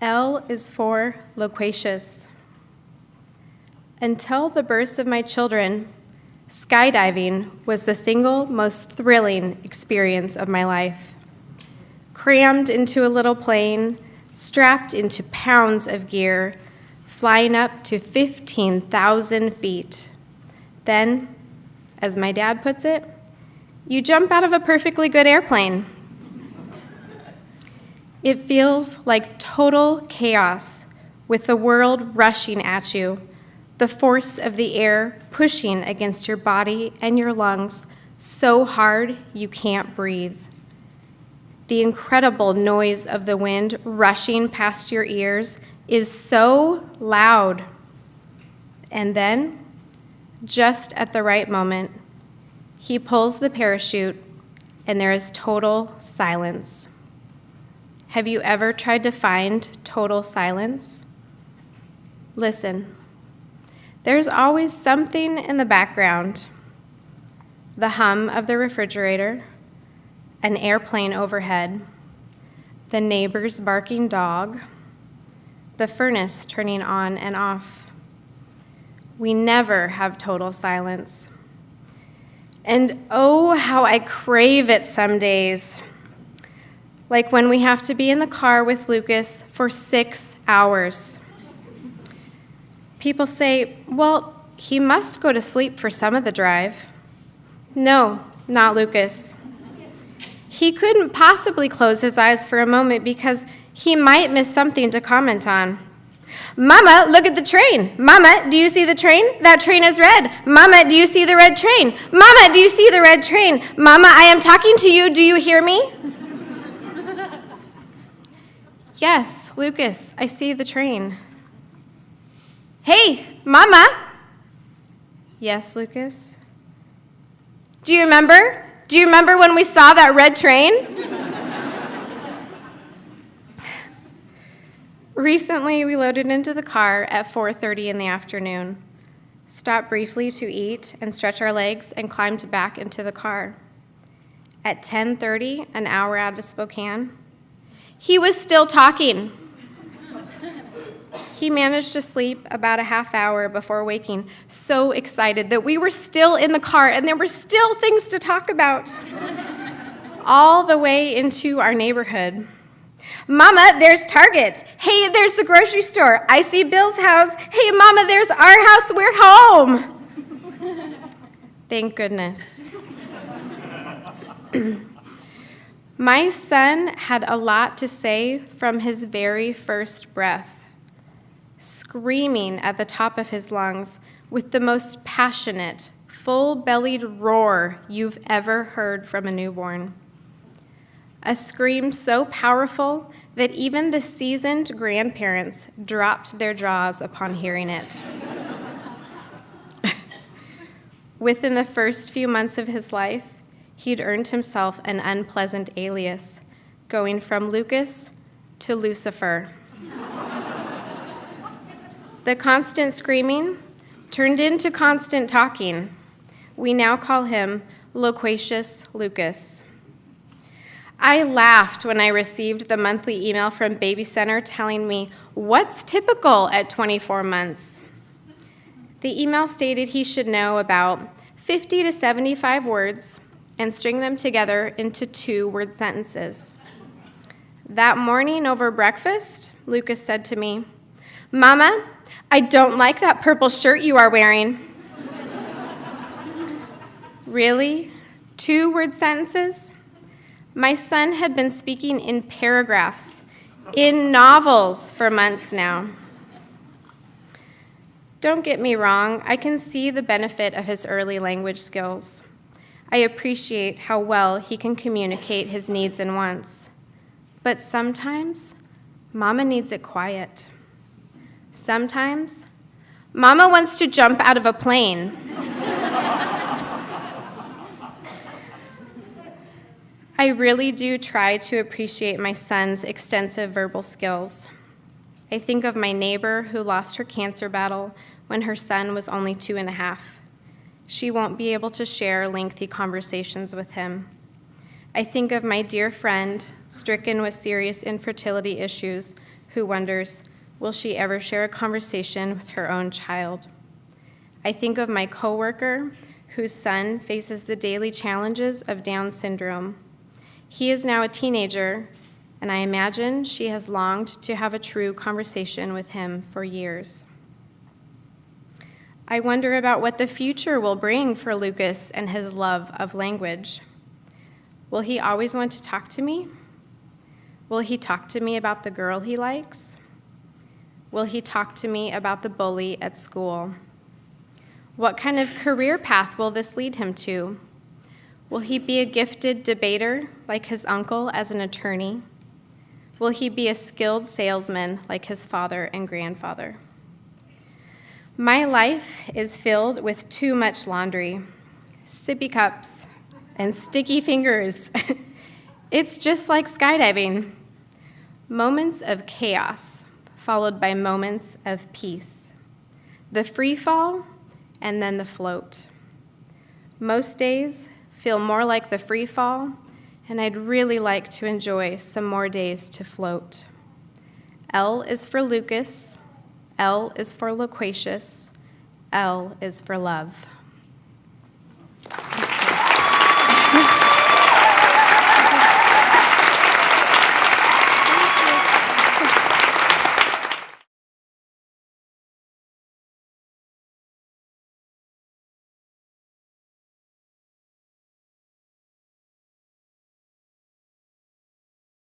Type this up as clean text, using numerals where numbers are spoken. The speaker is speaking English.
L is for Loquacious. Until the births of my children, skydiving was the single most thrilling experience of my life. Crammed into a little plane, strapped into pounds of gear, flying up to 15,000 feet. Then, as my dad puts it, you jump out of a perfectly good airplane. It feels like total chaos with the world rushing at you, the force of the air pushing against your body and your lungs so hard you can't breathe. The incredible noise of the wind rushing past your ears is so loud. And then, just at the right moment, he pulls the parachute and there is total silence. Have you ever tried to find total silence? Listen, there's always something in the background. The hum of the refrigerator, an airplane overhead, the neighbor's barking dog, the furnace turning on and off. We never have total silence. And oh, how I crave it some days. Like when we have to be in the car with Lucas for 6 hours. People say, well, he must go to sleep for some of the drive. No, not Lucas. He couldn't possibly close his eyes for a moment because he might miss something to comment on. Mama, look at the train. Mama, do you see the train? That train is red. Mama, do you see the red train? Mama, do you see the red train? Mama, I am talking to you. Do you hear me? Yes, Lucas, I see the train. Hey, Mama. Yes, Lucas. Do you remember? Do you remember when we saw that red train? Recently, we loaded into the car at 4:30 in the afternoon, stopped briefly to eat and stretch our legs, and climbed back into the car. At 10:30, an hour out of Spokane, he was still talking. He managed to sleep about a half hour before waking, so excited that we were still in the car and there were still things to talk about. All the way into our neighborhood. Mama, there's Target. Hey, there's the grocery store. I see Bill's house. Hey, Mama, there's our house. We're home. Thank goodness. My son had a lot to say from his very first breath, screaming at the top of his lungs with the most passionate, full-bellied roar you've ever heard from a newborn. A scream so powerful that even the seasoned grandparents dropped their jaws upon hearing it. Within the first few months of his life, he'd earned himself an unpleasant alias, going from Lucas to Lucifer. The constant screaming turned into constant talking. We now call him Loquacious Lucas. I laughed when I received the monthly email from Baby Center telling me what's typical at 24 months. The email stated he should know about 50 to 75 words and string them together into 2-word sentences. That morning over breakfast, Lucas said to me, Mama, I don't like that purple shirt you are wearing. Really? 2-word sentences? My son had been speaking in paragraphs, in novels for months now. Don't get me wrong, I can see the benefit of his early language skills. I appreciate how well he can communicate his needs and wants. But sometimes, Mama needs it quiet. Sometimes, Mama wants to jump out of a plane. I really do try to appreciate my son's extensive verbal skills. I think of my neighbor who lost her cancer battle when her son was only 2.5. She won't be able to share lengthy conversations with him. I think of my dear friend, stricken with serious infertility issues, who wonders, will she ever share a conversation with her own child? I think of my coworker whose son faces the daily challenges of Down syndrome. He is now a teenager, and I imagine she has longed to have a true conversation with him for years. I wonder about what the future will bring for Lucas and his love of language. Will he always want to talk to me? Will he talk to me about the girl he likes? Will he talk to me about the bully at school? What kind of career path will this lead him to? Will he be a gifted debater like his uncle as an attorney? Will he be a skilled salesman like his father and grandfather? My life is filled with too much laundry, sippy cups, and sticky fingers. It's just like skydiving. Moments of chaos followed by moments of peace. The free fall and then the float. Most days feel more like the free fall, and I'd really like to enjoy some more days to float. L is for Lucas, L is for Loquacious, L is for love.